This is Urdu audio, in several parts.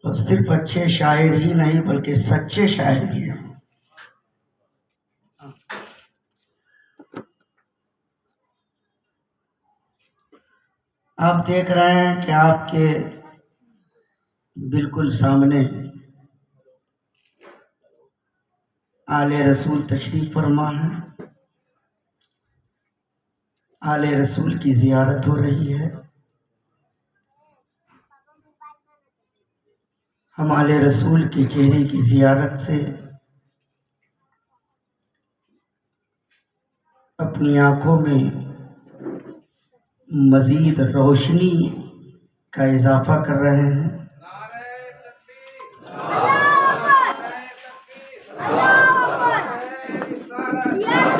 تو صرف اچھے شاعر ہی نہیں بلکہ سچے شاعر بھی ہیں۔ آپ دیکھ رہے ہیں کہ آپ کے بالکل سامنے آل رسول تشریف فرما ہے، آل رسول کی زیارت ہو رہی ہے۔ ہم آل رسول کے چہرے کی زیارت سے اپنی آنکھوں میں مزید روشنی کا اضافہ کر رہے ہیں۔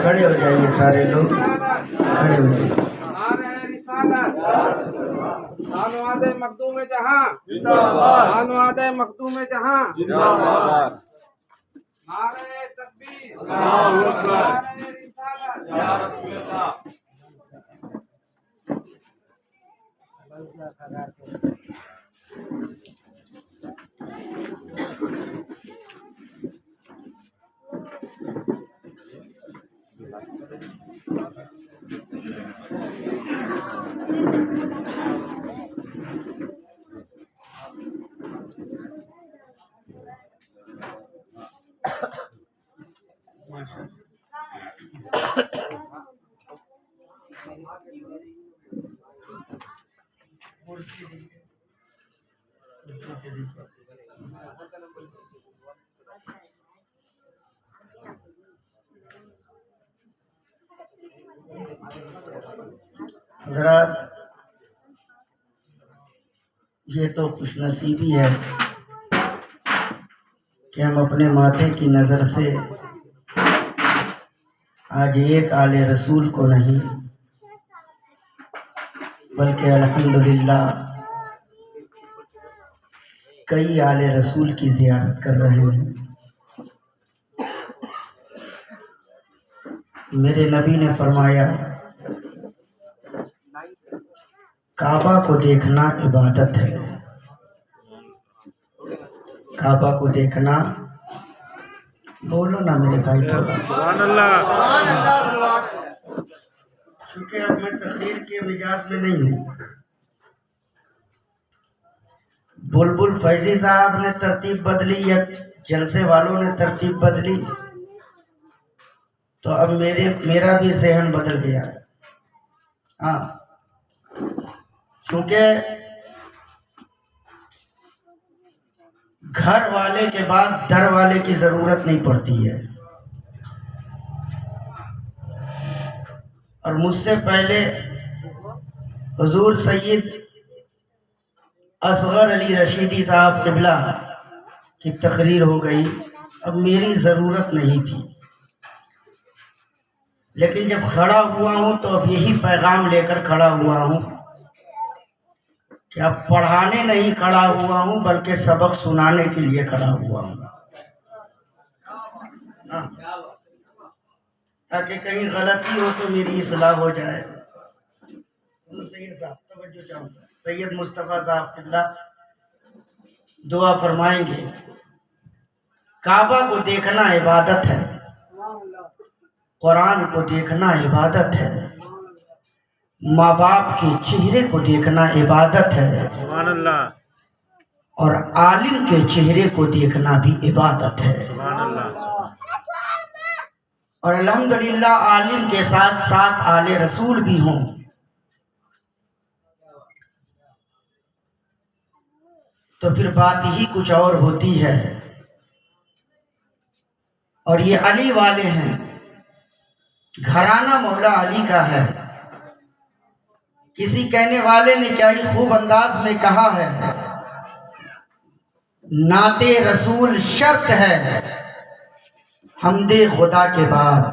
کھڑے ہو جائیے سارے لوگ، کھڑے ہو جائیے۔ آنواد مخدوم جہاں، آنواد مخدوم جہاں، نعرہ تکبیر، نعرہ رسالت، یا رسول اللہ۔ حضرات، یہ تو خوش نصیبی ہے کہ ہم اپنے ماتھے کی نظر سے آج ایک آل رسول کو نہیں بلکہ الحمدللہ کئی آل رسول کی زیارت کر رہے ہیں۔ میرے نبی نے فرمایا کعبہ کو دیکھنا عبادت ہے، کعبہ کو دیکھنا، بولو نا میرے بھائی تھوڑا، سبحان اللہ۔ چونکہ اب میں تقریر کے مزاج میں نہیں ہوں۔ بلبل فیضی صاحب نے ترتیب بدلی یا جلسے والوں نے ترتیب بدلی تو اب میرا بھی ذہن بدل گیا۔ ہاں، چونکہ گھر والے کے بعد در والے کی ضرورت نہیں پڑتی ہے، اور مجھ سے پہلے حضور سید اصغر علی رشیدی صاحب قبلہ کی تقریر ہو گئی، اب میری ضرورت نہیں تھی، لیکن جب کھڑا ہوا ہوں تو اب یہی پیغام لے کر کھڑا ہوا ہوں کہ اب پڑھانے نہیں کھڑا ہوا ہوں بلکہ سبق سنانے کے لیے کھڑا ہوا ہوں، تاکہ کہیں غلطی ہو تو میری اصلاح ہو جائے۔ سید صاحب توجہ چاہوں گا، سید مصطفیٰ صاحب قبلہ دعا فرمائیں گے۔ کعبہ کو دیکھنا عبادت ہے، قرآن کو دیکھنا عبادت ہے، ماں باپ کے چہرے کو دیکھنا عبادت ہے، سبحان اللہ، اور عالم کے چہرے کو دیکھنا بھی عبادت ہے۔ سبحان اللہ۔ اور الحمدللہ عالم کے ساتھ ساتھ آل رسول بھی ہوں تو پھر بات ہی کچھ اور ہوتی ہے۔ اور یہ علی والے ہیں، گھرانہ مولا علی کا ہے۔ کسی کہنے والے نے کیا ہی خوب انداز میں کہا ہے، نعت رسول شرط ہے حمد خدا کے بعد۔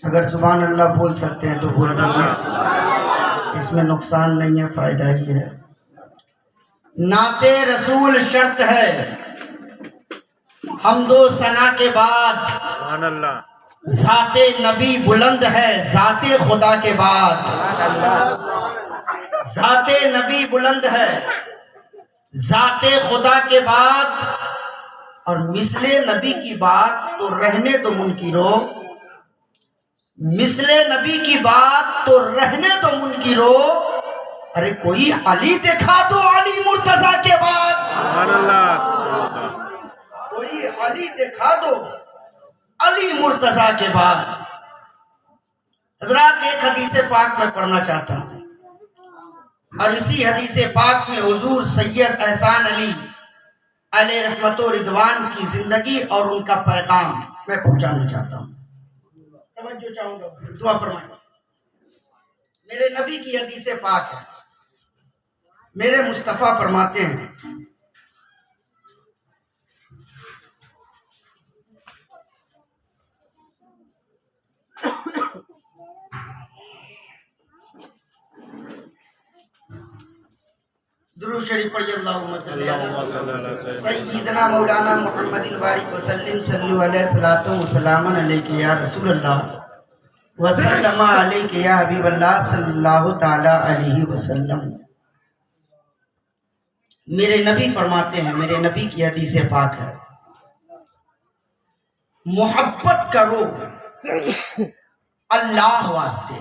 اگر سبحان اللہ بول سکتے ہیں تو بول دیجیے، اس میں نقصان نہیں ہے، فائدہ ہی ہے۔ نعت رسول شرط ہے حمد و ثنا کے بعد، سبحان اللہ، ذات نبی بلند ہے ذات خدا کے بعد، ذات نبی بلند ہے، ذات خدا کے بعد، اور مثل نبی کی بات تو رہنے دو منکرو، مثل نبی کی بات تو رہنے دو منکرو، ارے کوئی علی دکھا دو علی مرتضیٰ کے بعد، سبحان اللہ سبحان اللہ کوئی علی دکھا دو علی مرتضیٰ کے بعد۔ حضرات ایک حدیث پاک میں پڑھنا چاہتا ہوں، اور اسی حدیث پاک میں حضور سید احسان علی علیہ رحمت و رضوان کی زندگی اور ان کا پیغام میں پہنچانا چاہتا ہوں۔ توجہ چاہوں گا، دعا فرمائیں۔ میرے نبی کی حدیث پاک ہے، میرے مصطفیٰ فرماتے ہیں درود شریف پڑھیے، اللہم صلی اللہم صلی اللہ علیہ وسلم سیدنا مولانا محمد البارک وسلم صلی علیہ صلاۃ و سلام علیک یا رسول اللہ وسلم علیک یا حبیب اللہ صلی اللہ تعالی علیہ وسلم۔ میرے نبی فرماتے ہیں، میرے نبی کی حدیث پاک ہے، محبت کرو اللہ واسطے،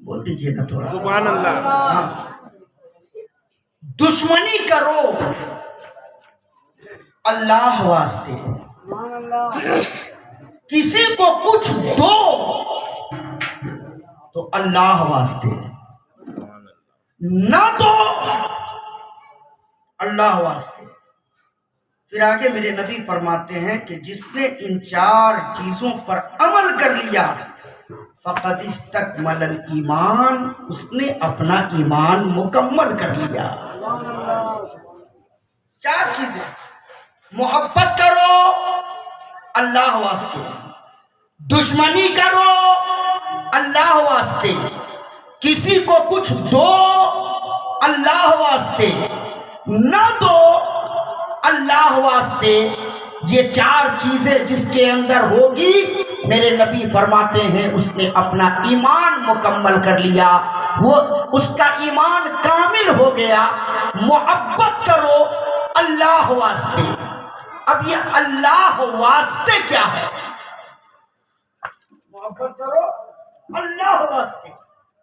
بول دیجئے گا تھوڑا، سبحان اللہ ہاں، دشمنی کرو اللہ واسطے، کسی کو کچھ دو تو اللہ واسطے، نہ دو اللہ واسطے۔ پھر آگے میرے نبی فرماتے ہیں کہ جس نے ان 4 چیزوں پر عمل کر لیا فقد استکمل الایمان، اس نے اپنا ایمان مکمل کر لیا۔ 4 چیزیں، محبت کرو اللہ واسطے، دشمنی کرو اللہ واسطے، کسی کو کچھ دو اللہ واسطے، نہ دو اللہ واسطے۔ یہ 4 چیزیں جس کے اندر ہوگی، میرے نبی فرماتے ہیں اس نے اپنا ایمان مکمل کر لیا، وہ اس کا ایمان کامل ہو گیا۔ محبت کرو اللہ واسطے۔ اب یہ اللہ واسطے کیا ہے؟ محبت کرو اللہ واسطے،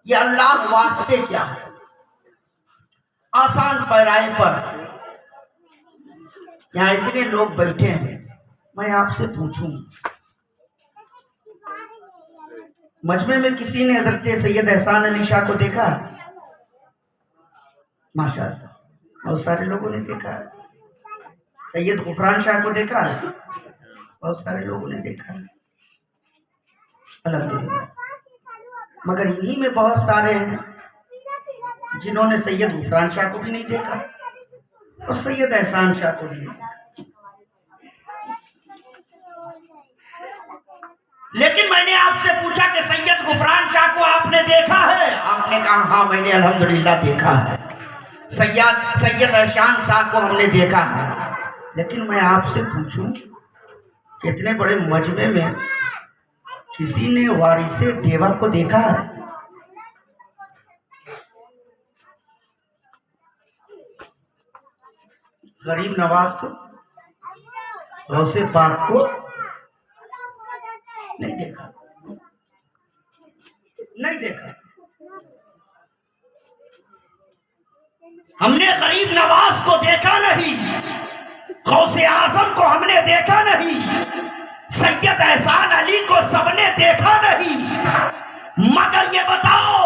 یہ اللہ واسطے کیا ہے؟ آسان پیرائے پر یہاں اتنے لوگ بیٹھے ہیں، میں آپ سے پوچھوں، مجمع میں کسی نے حضرت سید احسان علی شاہ کو دیکھا؟ ماشاءاللہ بہت سارے لوگوں نے دیکھا ہے۔ سید غفران شاہ کو دیکھا ہے؟ بہت سارے لوگوں نے دیکھا ہے، الحمدللہ۔ مگر انہی میں بہت سارے ہیں جنہوں نے سید غفران شاہ کو بھی نہیں دیکھا اور سید احسان شاہ کو بھی نہیں۔ لیکن میں نے آپ سے پوچھا کہ سید غفران شاہ کو آپ نے دیکھا ہے؟ آپ نے کہا ہاں میں نے الحمدللہ دیکھا ہے۔ سید احسان شاہ کو ہم نے دیکھا ہے۔ لیکن میں آپ سے پوچھوں کہ اتنے بڑے مجمع میں کسی نے وارث دیوا کو دیکھا ہے؟ غریب نواز کو، غوث پاک کو نہیں دیکھا، نہیں دیکھا۔ ہم نے غریب نواز کو دیکھا نہیں، غوث اعظم کو ہم نے دیکھا نہیں، سید احسان علی کو سب نے دیکھا نہیں، مگر یہ بتاؤ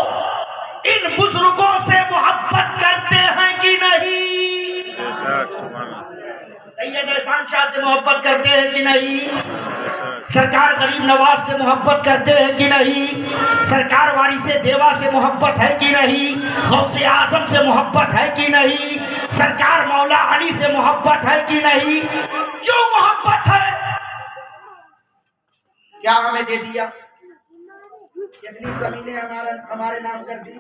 ان بزرگوں سے محبت کرتے ہیں کہ نہیں؟ سید احسان شاہ سے محبت کرتے ہیں کہ نہیں؟ سرکار غریب نواز سے محبت کرتے ہیں کہ نہیں؟ سرکار وارث دیوا سے محبت ہے کہ نہیں؟ غوث اعظم سے محبت ہے کہ نہیں؟ سرکار مولا علی سے محبت ہے کہ نہیں؟ کیوں محبت ہے؟ کیا ہمیں دے دیا؟ کتنی زمینیں ہمارے نام کر دی،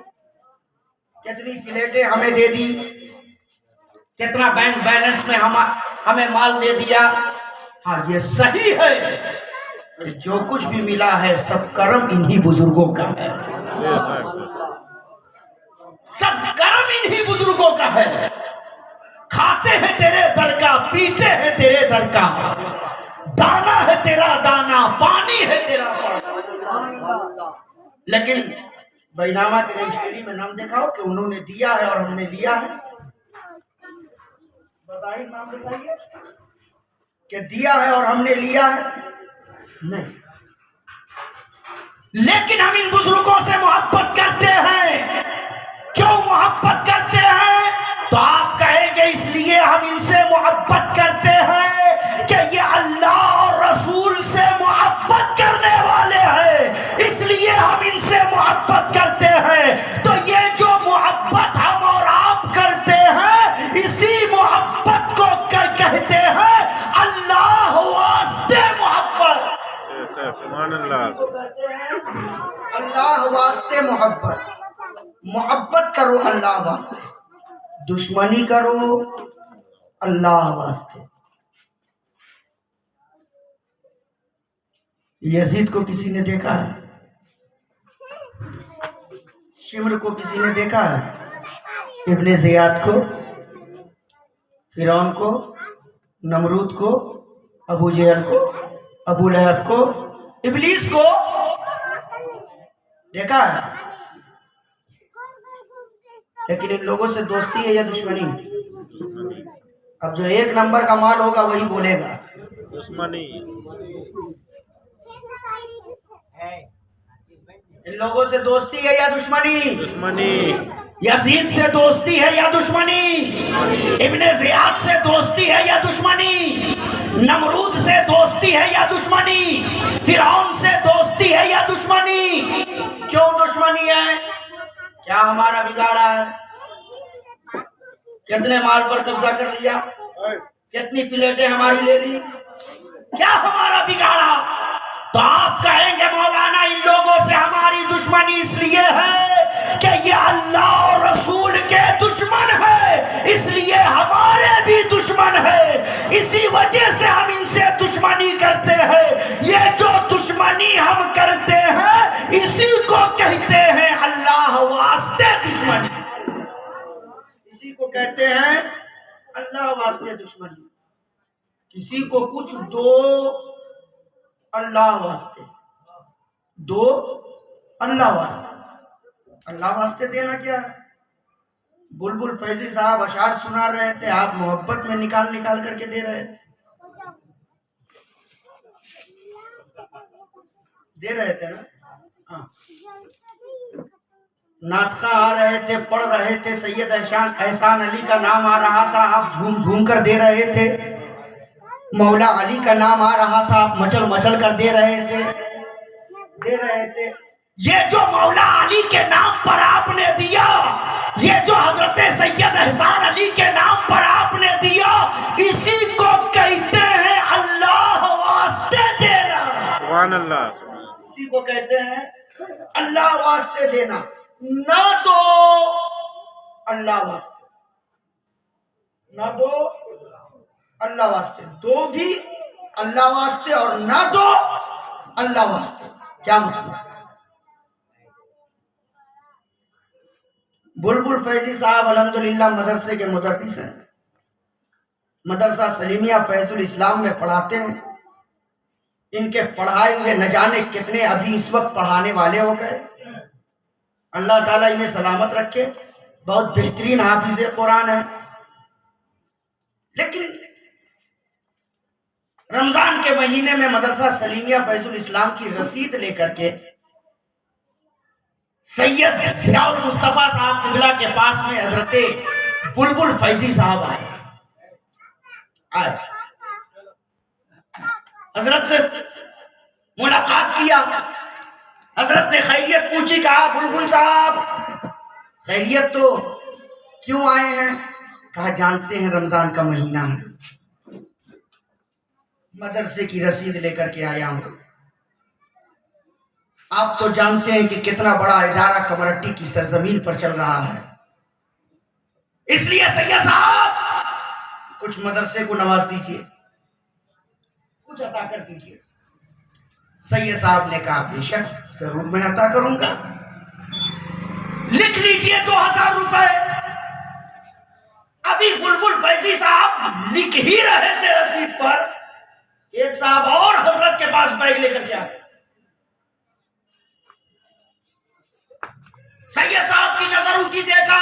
کتنی فلیٹیں ہمیں دے دی، کتنا بینک بیلنس میں ہمیں مال دے دیا۔ ہاں یہ صحیح ہے کہ جو کچھ بھی ملا ہے سب کرم انہی بزرگوں کا ہے۔ نام انہی بزرگوں کا ہے. کھاتے ہیں تیرے در کا، پیتے ہیں تیرے در کا، دانا ہے تیرا دانا، پانی ہے تیرا پانی. لیکن بینامہ کے ڈکشنری میں نام دکھاؤ کہ انہوں نے دیا ہے اور ہم نے لیا ہے. بظاہر نام دکھائیے کہ دیا ہے اور ہم نے لیا ہے. نہیں. لیکن ہم ان بزرگوں سے محبت کرتے ہیں. کیوں محبت کرتے ہیں؟ تو آپ کہیں گے اس لیے ہم ان سے محبت کرتے ہیں کہ یہ اللہ اور رسول سے محبت کرنے والے ہیں، اس لیے ہم ان سے محبت کرتے ہیں. تو یہ جو محبت ہم اور آپ کرتے ہیں، اسی محبت کو کہتے ہیں اللہ واسطے محبت. سبحان اللہ. کو کہتے ہیں اللہ واسطے محبت. محبت کرو اللہ واسطے، دشمنی کرو اللہ واسطے. یزید کو کسی نے دیکھا ہے؟ شمر کو کسی نے دیکھا ہے؟ ابن زیاد کو، فرعون کو، نمرود کو، ابو جہل کو، ابو لہب کو، ابلیس کو دیکھا ہے؟ لیکن ان لوگوں سے دوستی ہے یا دشمنی؟ اب جو ایک نمبر کا مال ہوگا وہی بولے گا. دشمنی. ان لوگوں سے دوستی ہے یا دشمنی؟ دشمنی. یزید سے دوستی ہے یا دشمنی؟ ابن زیاد سے دوستی ہے یا دشمنی؟ نمرود سے دوستی ہے یا دشمنی؟ فرعون سے دوستی ہے یا دشمنی؟ کیوں دشمنی ہے؟ کیا ہمارا بگاڑا ہے؟ کتنے مال پر قبضہ کر لیا؟ کتنی پلیٹیں ہماری لے لی؟ کیا ہمارا بگاڑا؟ تو آپ کہیں گے مولانا ان لوگوں سے ہماری دشمنی اس لیے ہے کہ یہ اللہ اور رسول کے دشمن ہے، اس لیے ہمارے بھی دشمن ہے، اسی وجہ سے ہم ان سے دشمنی کرتے ہیں. یہ جو دشمنی ہم کرتے ہیں اسی کو کہتے ہیں اللہ واسطے دشمنی. کسی کو کہتے ہیں اللہ واسطے دشمنی. کسی کو کچھ دو اللہ واسطے، دو اللہ واسطے. اللہ واسطے دینا کیا ہے؟ بلبل فیضی صاحب اشعار سنا رہے تھے، آپ محبت میں نکال نکال کر کے دے رہے تھے. دے رہے تھے نا. ہاں. ناطقہ آ رہے تھے، پڑھ رہے تھے، سید احسان علی کا نام آ رہا تھا، آپ جھوم جھوم کر دے رہے تھے. مولا علی کا نام آ رہا تھا، آپ مچل مچل کر دے رہے تھے. یہ جو مولا علی کے نام پر آپ نے دیا، یہ جو حضرت سید احسان علی کے نام پر آپ نے دیا، اسی کو کہتے ہیں اللہ واسطے دینا. سبحان اللہ. اسی کو کہتے ہیں اللہ واسطے دینا. نہ دو اللہ واسطے، نہ دو اللہ واسطے، دو بھی اللہ واسطے اور نہ دو اللہ واسطے. کیا مطلب؟ بلبل فیضی صاحب الحمدللہ مدرسے کے مدرس ہیں، مدرسہ سلیمیہ فیض الاسلام میں پڑھاتے ہیں. ان کے پڑھائے ہوئے نہ جانے کتنے ابھی اس وقت پڑھانے والے ہو گئے. اللہ تعالیٰ انہیں سلامت رکھے. بہت بہترین حافظ قرآن ہے. لیکن رمضان کے مہینے میں مدرسہ سلیمیہ فیض الاسلام کی رسید لے کر کے سید ضیاء المصطفیٰ صاحب قبلہ کے پاس میں حضرت بلبل فیضی صاحب آئے. حضرت سے ملاقات کیا. حضرت نے خیریت پوچھی. کہا بلبل صاحب خیریت تو کیوں آئے ہیں؟ کہا جانتے ہیں رمضان کا مہینہ ہے، مدرسے کی رسید لے کر کے آیا ہوں. آپ تو جانتے ہیں کہ کتنا بڑا ادارہ کمرٹی کی سرزمین پر چل رہا ہے، اس لیے سید صاحب کچھ مدرسے کو نواز دیجیے، کچھ عطا کر دیجیے. سید صاحب نے کہا بے شک ضرور میں عطا کروں گا. لکھ لیجئے 2000 روپے. لکھ ہی رہے تھے رسید پر، ایک صاحب اور حضرت کے پاس بیگ لے کر کے آئے. سید صاحب کی نظر اٹھی، دیکھا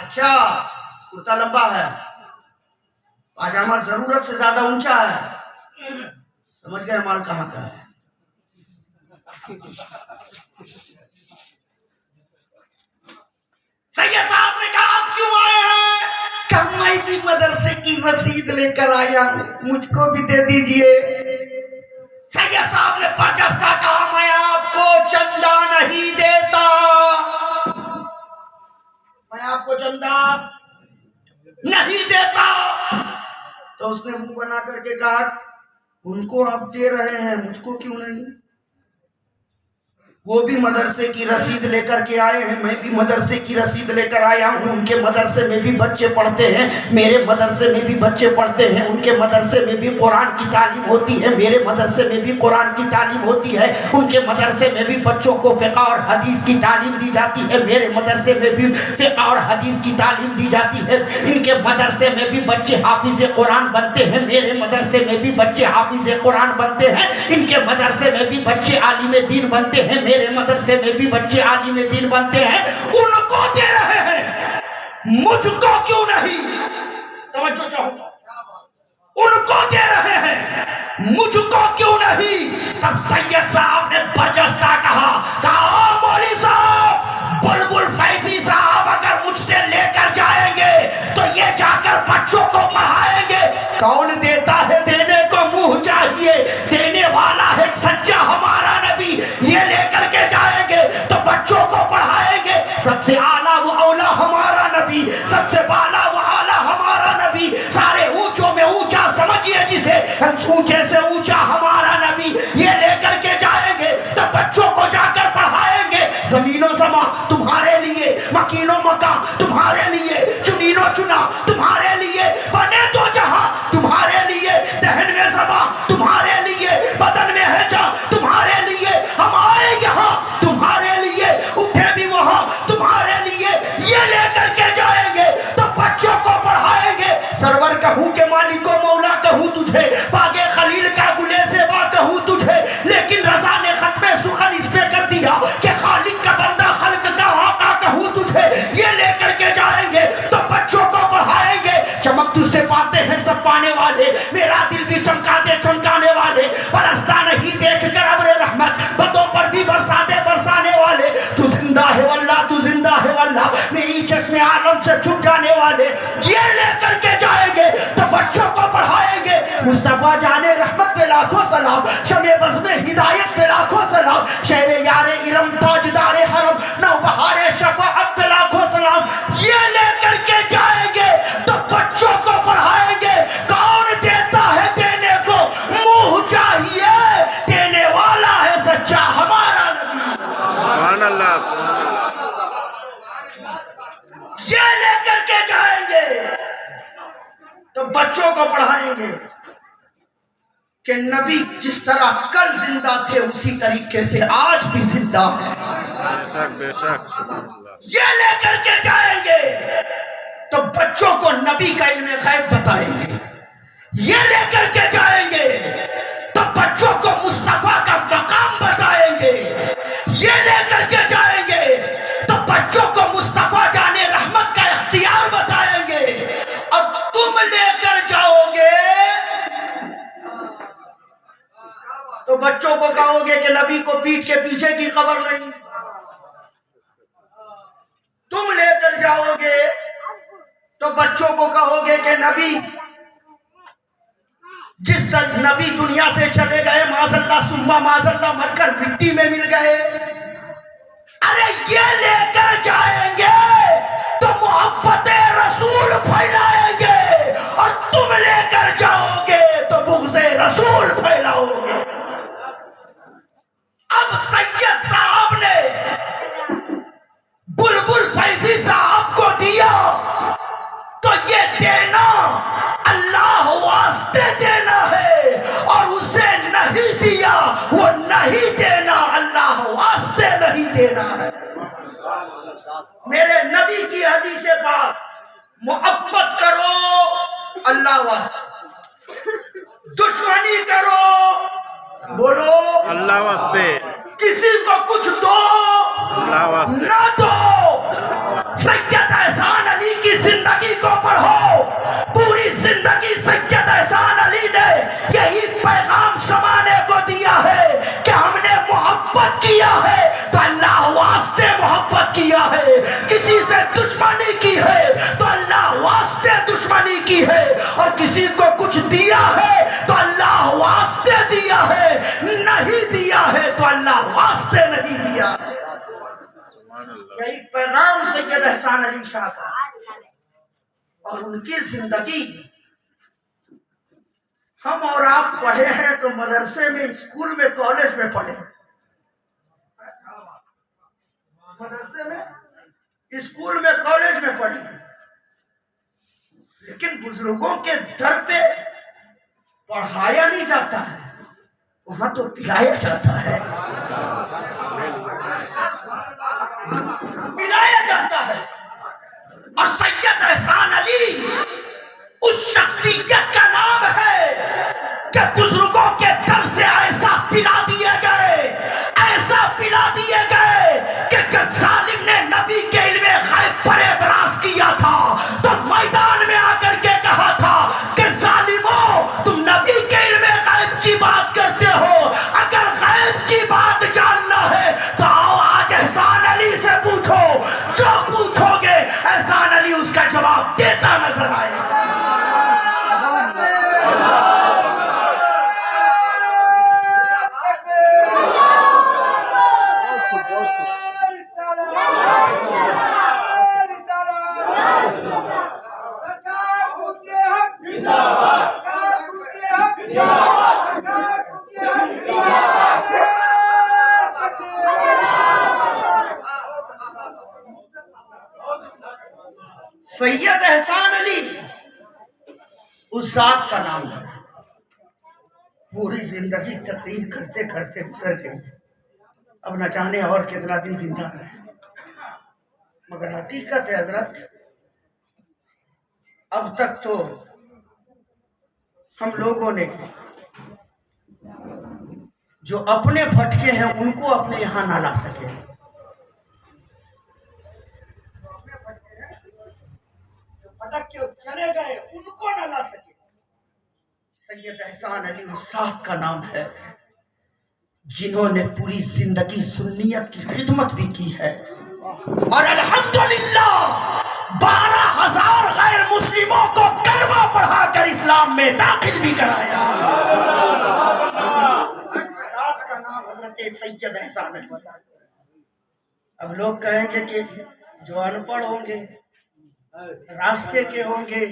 اچھا کرتا لمبا ہے، پاجامہ ضرورت سے زیادہ اونچا ہے، سمجھ گئے مال کہاں کا ہے. سید صاحب نے کہا آپ کیوں آئے ہیں؟ کہ میں بھی مدرسے کی رسید لے کر آیا ہوں، مجھ کو بھی دے دیجئے. سید صاحب نے برجستہ کہا میں آپ کو چندہ نہیں دیتا، میں آپ کو چندہ نہیں دیتا. تو اس نے منہ بنا کر کے کہا ان کو آپ دے رہے ہیں مجھ کو کیوں نہیں؟ وہ بھی مدرسے کی رسید لے کر کے آئے ہیں، میں بھی مدرسے کی رسید لے کر آیا ہوں. ان کے مدرسے میں بھی بچے پڑھتے ہیں، میرے مدرسے میں بھی بچے پڑھتے ہیں. ان کے مدرسے میں بھی قرآن کی تعلیم ہوتی ہے، میرے مدرسے میں بھی قرآن کی تعلیم ہوتی ہے. ان کے مدرسے میں بھی بچوں کو فقہ اور حدیث کی تعلیم دی جاتی ہے، میرے مدرسے میں بھی فقہ اور حدیث کی تعلیم دی جاتی ہے. ان کے مدرسے میں بھی بچے حافظ قرآن بنتے ہیں، میرے مدرسے میں بھی بچے حافظ قرآن بنتے ہیں. ان کے مدرسے میں بھی بچے عالم دین بنتے ہیں، میرے مدرسے میں بھی بچے عالم دین بنتے ہیں. ان کو دے رہے ہیں، مجھ کو کیوں نہیں؟ توجہ چاہوں گا. ان کو دے رہے ہیں، مجھ کو کیوں نہیں؟ تب سید صاحب نے برجستہ کہا مولوی صاحب، بلبل فیضی صاحب اگر مجھ سے لے کر جائیں گے تو یہ جا کر بچوں کو پڑھائیں گے. کون دیتا ہے؟ دینے کو منہ چاہیے، دینے والا ہے سچا ہمارا نبی. یہ لے کر کے جائیں گے تو بچوں کو پڑھائیں گے. سب سے اعلیٰ و اولا ہمارا نبی، سب سے بالا و اعلیٰ ہمارا نبی، سارے اونچوں میں اونچا سمجھیے جسے، اونچے سے اونچا ہمارا نبی. یہ لے کر کے جائیں گے تو بچوں کو جا کر پڑھائیں گے. زمین و زماں تمہارے لیے، مکین و مکان تمہارے لیے، چنین و چنا تمہارے لیے، بنے تو جہاں تمہارے لیے، دہن میں زباں تمہارے لیے، بدن میں ہے جان تمہارے لیے. ہم آئے یہاں تمہارے لیے، اٹھے بھی وہاں تمہارے لیے. یہ لے کر کے جائیں گے تو بچوں کو پڑھائیں گے. سرور کہوں کہ مالک و مولا کہوں تجھے، باغ خلیل کا گلے زیبا کہوں تجھے، لیکن رضا نے ختم سخن اس پہ کر دیا کہ خالق کا بندہ خلق کا آقا کہوں تجھے. یہ لے کر کے جائیں گے تو بچوں کو پڑھائیں گے. چمک تجھ سے پاتے ہیں سب پانے والے، میرا دل بھی چمکاتے چمکانے والے، برستا نہیں دیکھ کر ابر رحمت، بدوں پر بھی برساتے برسانے والے. تو زندہ ہے واللہ، تو زندہ ہے واللہ، میری چشم عالم سے چھپ جانے والے. یہ لے کر کے جائیں گے تو بچوں کو پڑھائیں گے. مصطفیٰ جان رحمت پہ لاکھوں سلام، شمع بزم ہدایت پہ لاکھوں سلام، شہر یار علم تاجدار حرم، نوبہار شفاعت پہ لاکھوں سلام. یہ لے کر کے جائیں گے تو بچوں کو پڑھائیں گے. کون دیتا ہے؟ دینے کو منہ چاہیے، دینے والا ہے سچا ہمارا نبی. سبحان اللہ، سبحان اللہ. یہ لے کر کے جائیں گے تو بچوں کو پڑھائیں گے کہ نبی جس طرح کل زندہ تھے اسی طریقے سے آج بھی زندہ ہے. بے شک بے شک، سبحان اللہ. یہ لے کر کے جائیں گے تو بچوں کو نبی کا علم غیب بتائیں گے. یہ لے کر کے جائیں گے تو بچوں کو مصطفیٰ کا مقام بتائیں گے. یہ لے کر کے جائیں گے تو بچوں کو مصطفیٰ جانے رحمت کا اختیار بتائیں گے. اور تم لے کر جاؤ گے تو بچوں کو کہو گے کہ نبی کو پیٹھ کے پیچھے کی خبر نہیں. تم لے کر جاؤ گے تو بچوں کو کہو گے کہ نبی جس طرح نبی دنیا سے چلے گئے معاذ اللہ ثم معاذ اللہ مر کر مٹی میں مل گئے. ارے یہ لے کر جائیں گے تو محبت رسول پھیلائیں گے، اور تم لے کر جاؤ گے تو بغض رسول پھیلاؤ گے. اب سید صاحب نے بلبل فیضی صاحب کو دیا تو یہ دینا اللہ واسطے دینا ہے، اور اسے نہیں دیا وہ نہیں دینا، اللہ واسطے نہیں دینا ہے. میرے نبی کی حدیث پاک، محبت کرو اللہ واسطے. پڑھو اللہ واسطے کسی کو کچھ دو اللہ واسطے نہ دو سید احسان علی کی زندگی کو پڑھو پوری زندگی سید احسان علی نے یہی پیغام سمانے کو دیا ہے کہ ہم نے محبت کیا ہے تو اللہ واسطے محبت کیا ہے کسی سے دشمنی کی ہے تو اللہ واسطے دشمنی کی ہے اور کسی کو کچھ دیا ہے تو اللہ واسطے دیا ہے نہیں دیا ہے تو اللہ واسطے نہیں دیا ہے یہی پیغام سید احسان علی شاہ کا اور ان کی زندگی ہم اور آپ پڑھے ہیں تو مدرسے میں اسکول میں کالج میں پڑھے مدرسے میں اسکول میں کالج میں پڑھے لیکن بزرگوں کے در پہ پڑھایا نہیں جاتا ہے وہاں تو پلایا جاتا ہے پلایا جاتا ہے اور سید احسان علی اس شخصیت کا نام ہے کہ بزرگوں کے در سے ایسا پلا دیے گئے کہ جب ظالم نے نبی کے علم غیب پر اعتراض کیا تھا تو میدان میں آ کر کے کہا تھا کہ ظالموں تم نبی کے علم غیب کی بات کرتے ہو اگر غیب کی بات جاننا ہے تو آؤ آج احسان علی سے پوچھو جو پوچھو گے احسان علی اس کا جواب دیتا نظر آئے گا سید احسان علی اس ذات کا نام ہے پوری زندگی تقریر کرتے کرتے گزر گئی اب نہ جانے اور کتنا دن زندہ رہے مگر حقیقت ہے حضرت اب تک تو ہم لوگوں نے جو اپنے بھٹکے ہیں ان کو اپنے یہاں نہ لا سکے بھٹک کے چلے گئے ان کو نہ لا سکے سید احسان علی اس ذات کا نام ہے جنہوں نے پوری زندگی سنیت کی خدمت بھی کی ہے اور الحمدللہ 12,000 غیر مسلموں کو کلمہ پڑھا کر اسلام میں داخل بھی کرایا کا نام حضرت سید احسان علی اب لوگ کہیں گے کہ جو ان پڑھ ہوں گے راستے کے ہوں گے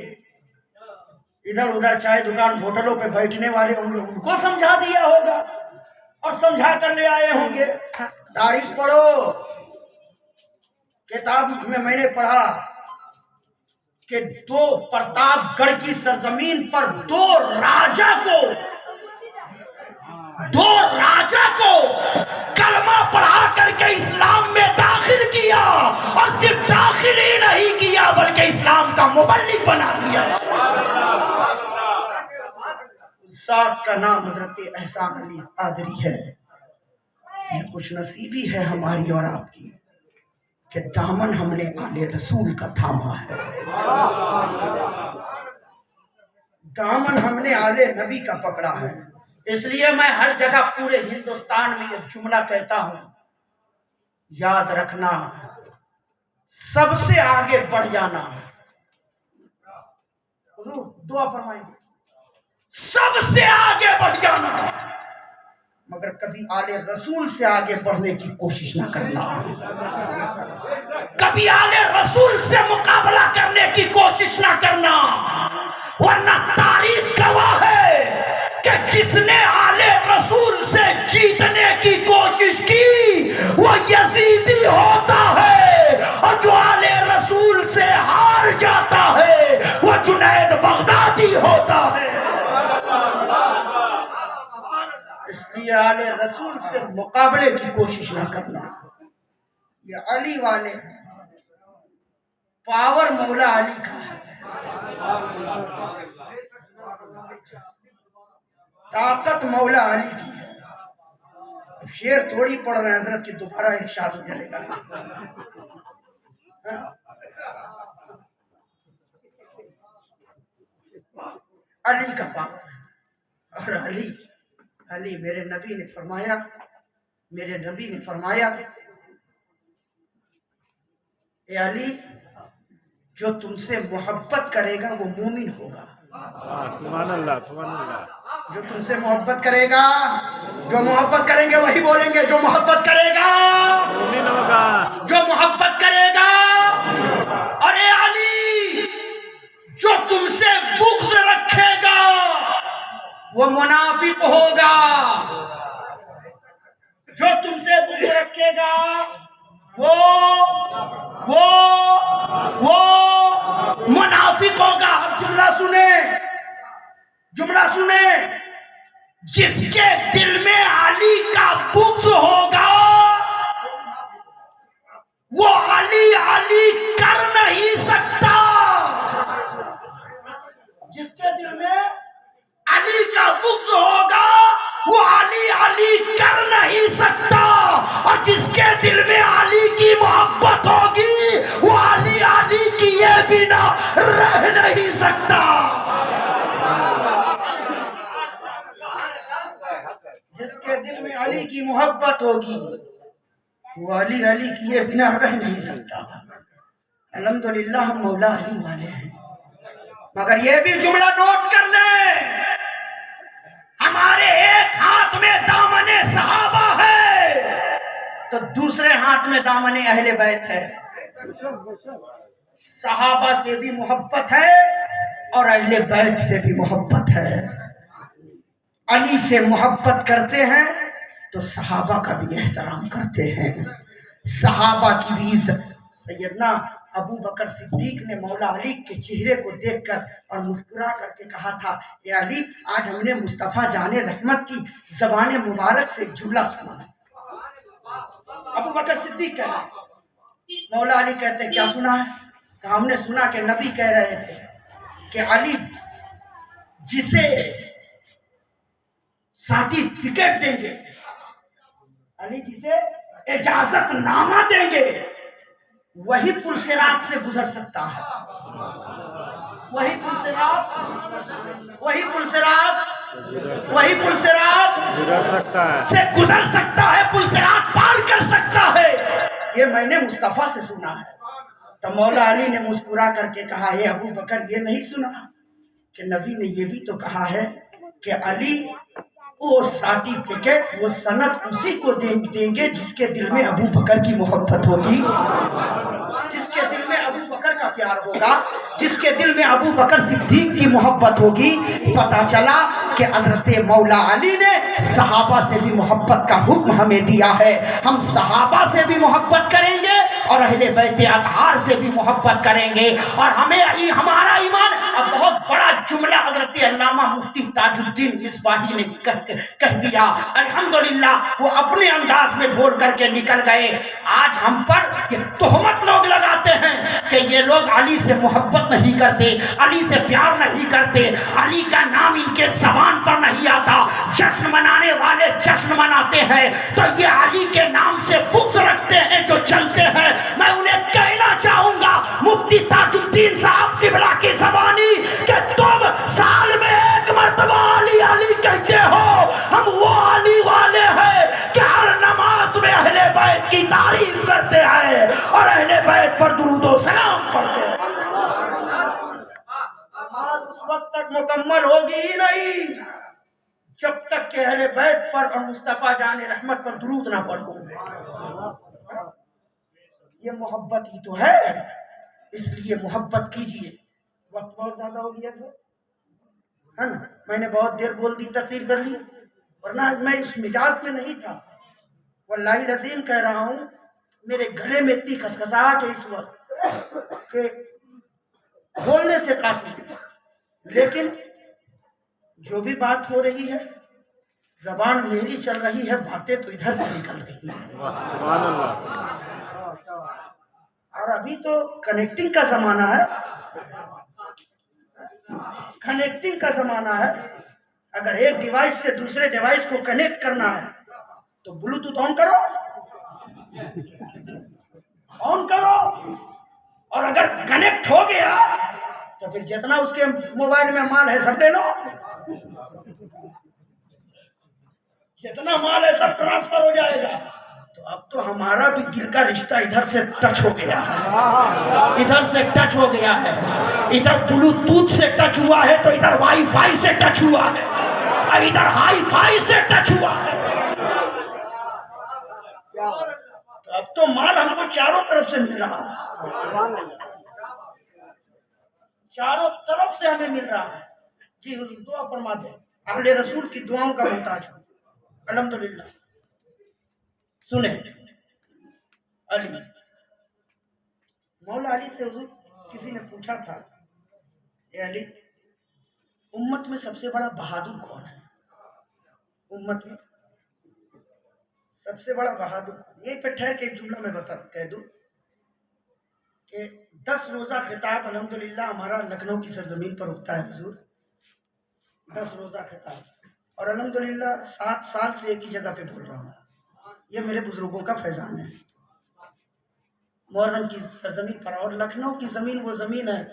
ادھر ادھر چائے دکان ہوٹلوں پہ بیٹھنے والے ہوں گے ان کو سمجھا دیا ہوگا اور سمجھا کر لے آئے ہوں گے تاریخ پڑھو کتاب میں نے پڑھا کہ پرتاپ گڑھ کی سرزمین پر دو راجا کو کلمہ پڑھا کر کے اسلام میں داخل کیا اور صرف داخل ہی نہیں کیا بلکہ اسلام کا مبلغ بنا دیا ذات کا نام حضرت احسان علی قادری ہے یہ خوش نصیبی ہے ہماری اور آپ کی کہ دامن ہم نے آل رسول کا تھاما ہے دامن ہم نے آل نبی کا پکڑا ہے اس لیے میں ہر جگہ پورے ہندوستان میں ایک جملہ کہتا ہوں یاد رکھنا سب سے آگے بڑھ جانا حضور دعا فرمائیں سب سے آگے بڑھ جانا مگر کبھی آل رسول سے آگے بڑھنے کی کوشش نہ کرنا کبھی آل رسول سے مقابلہ کرنے کی کوشش نہ کرنا ورنہ تاریخ گواہ ہے کہ جس نے آل رسول سے جیتنے کی کوشش کی وہ یزیدی ہوتا ہے اور جو آل رسول سے ہار جاتا ہے وہ جنید بغدادی ہوتا ہے اس لیے آل رسول سے مقابلے کی کوشش نہ کرنا یہ علی والے پاور مولا علی کا ہے طاقت مولا علی کی ہے شعر تھوڑی پڑھ رہے ہیں حضرت کی دوبارہ ارشاد ہو جائے گا. علی کا پاک اور علی میرے نبی نے فرمایا اے علی جو تم سے محبت کرے گا وہ مومن ہوگا. سبحان اللہ سبحان اللہ. جو تم سے محبت کرے گا، جو محبت کریں گے وہی بولیں گے، جو محبت کرے گا مومن ہوگا. جو محبت کرے گا. اور اے علی جو تم سے بغض رکھے گا وہ منافق ہوگا. جو تم سے بغض رکھے گا وہ منافق ہوگا. اب جملہ سنیں جس کے دل میں علی کا بغض ہوگا وہ علی کر نہیں سکتا. جس کے دل میں علی کا بغض ہوگا وہ علی کر نہیں سکتا. اور جس کے دل میں علی کی محبت ہوگی وہ علی کیے بنا رہ نہیں سکتا. جس کے دل میں علی کی محبت ہوگی وہ علی کیے بنا رہ نہیں سکتا. الحمدللہ ہم مولا علی والے ہیں. مگر یہ بھی جملہ نوٹ کر لیں، ہمارے ایک ہاتھ میں دامن صحابہ ہے تو دوسرے ہاتھ میں دامن اہل بیت ہے. صحابہ سے بھی محبت ہے اور اہل بیت سے بھی محبت ہے. علی سے محبت کرتے ہیں تو صحابہ کا بھی احترام کرتے ہیں، صحابہ کی بھی عزت. سیدنا ابو بکر صدیق نے مولا علی کے چہرے کو دیکھ کر اور مسکرا کر کے کہا تھا اے علی آج ہم نے مصطفیٰ جان رحمت کی زبان مبارک سے ایک جملہ سنا. ابو بکر صدیق کہہ رہے ہیں، مولا علی کہتے ہیں کیا سنا ہے؟ کہ ہم نے سنا کہ نبی کہہ رہے تھے کہ علی جسے سرٹیفکیٹ دیں گے، علی جسے اجازت نامہ دیں گے وہی پل صراط سے گزر سکتا ہے. وہی پل صراط سے گزر سکتا ہے، پل صراط پار کر سکتا ہے. یہ میں نے مصطفیٰ سے سنا ہے. تو مولا علی نے مسکرا کر کے کہا اے ابو بکر یہ نہیں سنا کہ نبی نے یہ بھی تو کہا ہے کہ علی وہ سرٹیفکیٹ وہ سند اسی کو دیں گے جس کے دل میں ابو بکر کی محبت ہوگی، جس کے دل میں ابو بکر کا پیار ہوگا، جس کے دل میں ابو بکر صدیق کی محبت ہوگی. پتا چلا کہ حضرت مولا علی نے صحابہ سے بھی محبت کا حکم ہمیں دیا ہے. ہم صحابہ سے بھی محبت کریں گے اور اہل بیت اطہار سے بھی محبت کریں گے. اور ہمیں ہمارا ایمان. اب بہت بڑا جملہ حضرت علامہ مفتی تاج الدین مصباحی نے کہہ دیا، الحمدللہ وہ اپنے انداز میں بول کر کے نکل گئے. آج ہم پر یہ تہمت لوگ لگاتے ہیں کہ یہ لوگ علی سے محبت نہیں کرتے، علی سے پیار نہیں کرتے، علی کا نام ان کے زبان پر نہیں آتا. جشن منانے والے جشن مناتے ہیں تو یہ علی کے نام سے بغض رکھتے ہیں جو چلتے ہیں. میں انہیں کہنا چاہوں گا مفتی تاج الدین صاحب قبلہ کی زبانی کہ تم سال میں ایک مرتبہ علی علی کہتے ہو. ہم وہ علی والے ہیں کہ ہر نماز میں اہل بیت کی تعریف کرتے ہیں اور اہل بیت پر درود و سلام پڑھتے ہیں. نماز اس وقت تک مکمل ہوگی ہی نہیں جب تک کہ اہل بیت پر اور مصطفیٰ جان رحمت پر درود نہ پڑھو. یہ محبت ہی تو ہے، اس لیے محبت کیجیے. وقت بہت زیادہ ہو گیا ہے نا، میں نے بہت دیر بول دی، تقریر کر لی، ورنہ میں اس مزاج میں نہیں تھا. واللہ العظیم کہہ رہا ہوں میرے گلے میں اتنی کھسکھساہٹ ہے اس وقت کہ بولنے سے قاصر. لیکن جو بھی بات ہو رہی ہے زبان میری چل رہی ہے، باتیں تو ادھر سے نکل رہی ہیں. سبحان اللہ. اور ابھی تو کنیکٹنگ کا زمانہ ہے، کنیکٹنگ کا زمانہ ہے. اگر ایک ڈیوائس سے دوسرے ڈیوائس کو کنیکٹ کرنا ہے تو بلوٹوتھ آن کرو، آن کرو، اور اگر کنیکٹ ہو گیا تو پھر جتنا اس کے موبائل میں مال ہے سب دے لو، جتنا مال ہے سب ٹرانسفر ہو جائے گا۔ تو اب تو ہمارا بھی دل کا رشتہ ادھر سے ٹچ ہو گیا ہے، ادھر سے ٹچ ہو گیا ہے، ادھر بلوٹوتھ سے ٹچ ہوا ہے تو ادھر وائی فائی سے ٹچ ہوا ہے، اور ادھر ہائی فائی سے ٹچ ہوا ہے۔ تو اب تو مال ہم کو چاروں طرف سے مل رہا ہے، چاروں طرف سے ہمیں مل رہا ہے۔ جی حضور دعا فرما دیں، اہل رسول کی دعاؤں کا محتاج ہوں الحمدللہ۔ سنیں علی، مولا علی سے حضور کسی نے پوچھا تھا، اے علی امت میں سب سے بڑا بہادر کون ہے؟ امت میں سب سے بڑا بہادر، یہیں پہ ٹھہر کے ایک جملہ میں کہہ دوں کہ 10 روزہ خطاب الحمدللہ ہمارا لکھنؤ کی سرزمین پر ہوتا ہے حضور، 10 روزہ خطاب، اور الحمدللہ 7 سال سے ایک ہی جگہ پہ بول رہا ہوں۔ یہ میرے بزرگوں کا فیضان ہے، محرم کی سرزمین پر، اور لکھنؤ کی زمین وہ زمین ہے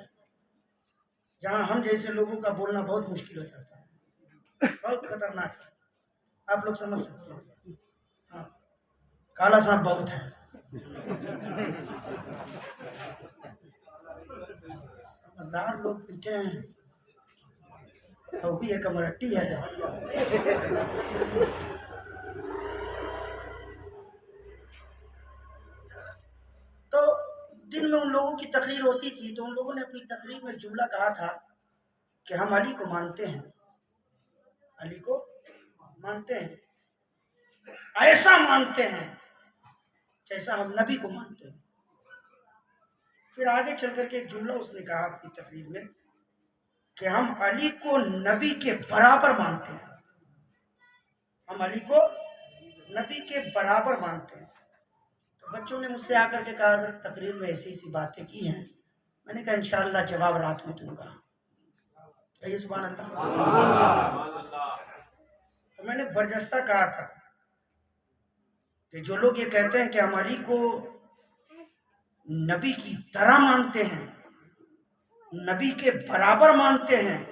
جہاں ہم جیسے لوگوں کا بولنا بہت مشکل ہو جاتا ہے، بہت خطرناک ہے، آپ لوگ سمجھ سکتے ہیں۔ ہاں، کالا صاحب بہت ہے، سمجھدار لوگ پیٹے ہیں، تو بھی ایک امرٹی ہے۔ تو دن میں ان لوگوں کی تقریر ہوتی تھی تو ان لوگوں نے اپنی تقریر میں جملہ کہا تھا کہ ہم علی کو مانتے ہیں، علی کو مانتے ہیں، ایسا مانتے ہیں جیسا ہم نبی کو مانتے ہیں۔ پھر آگے چل کر کے ایک جملہ اس نے کہا اپنی تقریر میں کہ ہم علی کو نبی کے برابر مانتے ہیں، ہم علی کو نبی کے برابر مانتے ہیں۔ تو بچوں نے مجھ سے آ کر کے کہا اگر تقریر میں ایسی ایسی باتیں کی ہیں، میں نے کہا انشاءاللہ جواب رات میں دوں گا، کہیے سبحان اللہ۔ تو میں نے برجستہ کہا تھا کہ جو لوگ یہ کہتے ہیں کہ ہم علی کو نبی کی طرح مانتے ہیں، نبی کے برابر مانتے ہیں،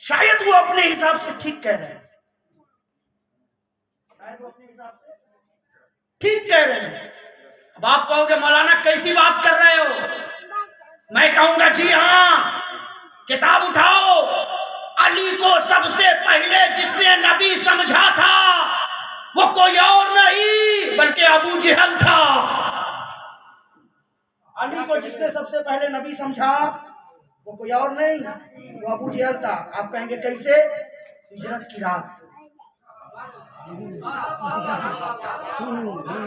شاید وہ اپنے حساب سے ٹھیک کہہ رہے ہیں، شاید وہ اپنے حساب سے ٹھیک کہہ رہے ہیں۔ اب آپ کہو گے مولانا کیسی بات کر رہے ہو؟ میں کہوں گا جی ہاں، کتاب اٹھاؤ، علی کو سب سے پہلے جس نے نبی سمجھا تھا وہ کوئی اور نہیں بلکہ ابو جہل تھا۔ علی کو جس نے سب سے پہلے نبی سمجھا وہ کوئی اور نہیں، وہ ابو جہل تھا۔ آپ کہیں گے کیسے؟ ہجرت کی رات،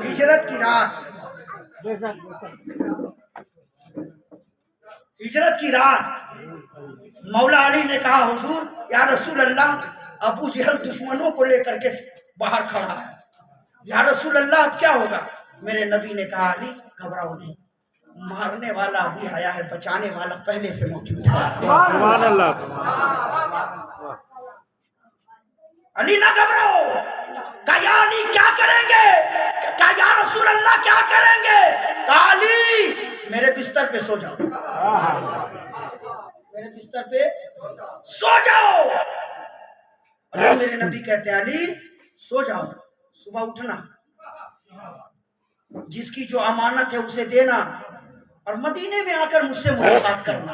ہجرت کی رات، ہجرت کی رات مولا علی نے کہا حضور یا رسول اللہ ابو جہل دشمنوں کو لے کر کے باہر کھڑا ہے، یا رسول اللہ اب کیا ہوگا؟ میرے نبی نے کہا علی گھبراؤ نہیں، مارنے والا ابھی آیا ہے، بچانے والا پہلے سے موجود ہے۔ سبحان اللہ۔ علی نہ گھبراؤ، کہا یا علی کیا کریں گے؟ کہا یا رسول اللہ کیا کریں گے؟ کہا علی میرے بستر پہ سو جاؤ، میرے بستر پہ سو جاؤ۔ اور میرے نبی کہتے ہیں علی سو جاؤ، صبح اٹھنا، جس کی جو امانت ہے اسے دینا، اور مدینے میں آ کر مجھ سے ملاقات کرنا،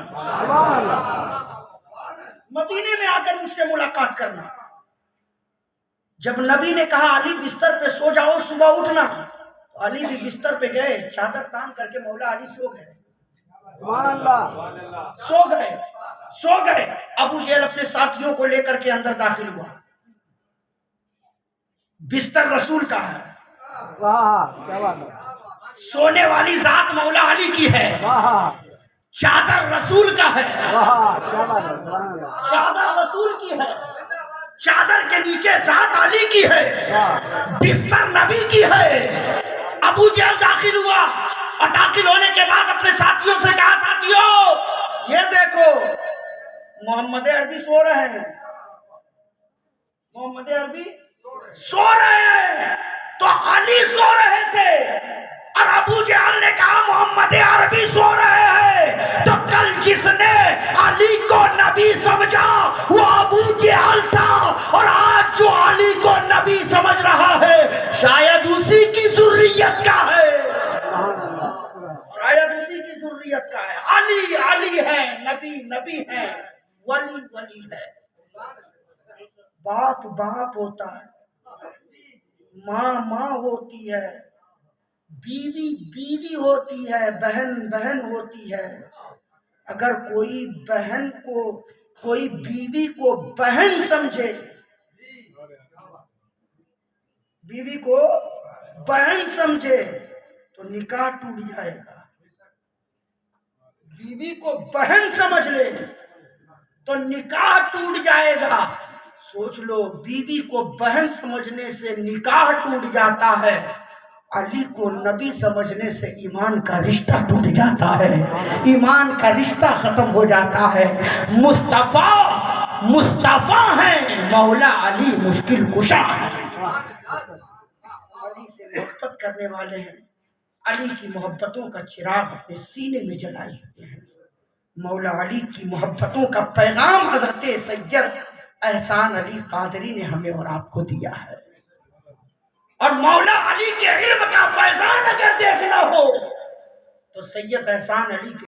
مدینے میں آ کر مجھ سے ملاقات کرنا۔ جب نبی نے کہا علی بستر پہ سو جاؤ صبح اٹھنا، تو علی بھی بستر پہ گئے، چادر تان کر کے مولا علی سو گئے، سو گئے، سو گئے۔ ابو جہل اپنے ساتھیوں کو لے کر کے اندر داخل ہوا، بستر رسول کا ہے، سونے والی ذات مولا علی کی ہے، چادر رسول کا ہے، چادر رسول کی ہے، چادر کے نیچے ذات علی کی ہے، بستر نبی کی ہے۔ ابو جہل داخل ہوا، اور داخل ہونے کے بعد اپنے ساتھیوں سے کہا ساتھیوں یہ دیکھو محمد عربی سو رہے ہیں، محمد عربی سو رہے ہیں تو علی سو رہے تھے، اور ابو جہل نے کہا محمد عربی سو رہے ہیں، تو کل جس نے علی کو نبی سمجھا وہ ابو جہل تھا، اور آج جو علی کو نبی سمجھ رہا ہے شاید اسی کی ذریت کا ہے، شاید اسی کی ذریت کا ہے۔ علی علی ہے، نبی نبی ہے، ولی ولی ہے۔ باپ باپ ہوتا ہے، ماں ماں ہوتی ہے، بیوی بیوی ہوتی ہے، بہن بہن ہوتی ہے۔ اگر کوئی بہن کو، کوئی بیوی کو بہن سمجھے، بیوی کو بہن سمجھے تو نکاح ٹوٹ جائے گا۔ بیوی کو بہن سمجھ لے تو نکاح ٹوٹ جائے گا۔ سوچ لو، بیوی کو بہن سمجھنے سے نکاح ٹوٹ جاتا ہے، علی کو نبی سمجھنے سے ایمان کا رشتہ ٹوٹ جاتا ہے، ایمان کا رشتہ ختم ہو جاتا ہے۔ مصطفیٰ ہیں، مولا علی مشکل کشا ہے۔ علی سے محبت کرنے والے ہیں، علی کی محبتوں کا چراغ اپنے سینے میں جلائے ہوئے ہیں۔ مولا علی کی محبتوں کا پیغام حضرت سید احسان علی قادری نے ہمیں اور آپ کو دیا ہے، اور مولا علی کے علم کا فیضان اگر دیکھنا ہو تو سید احسان علی کے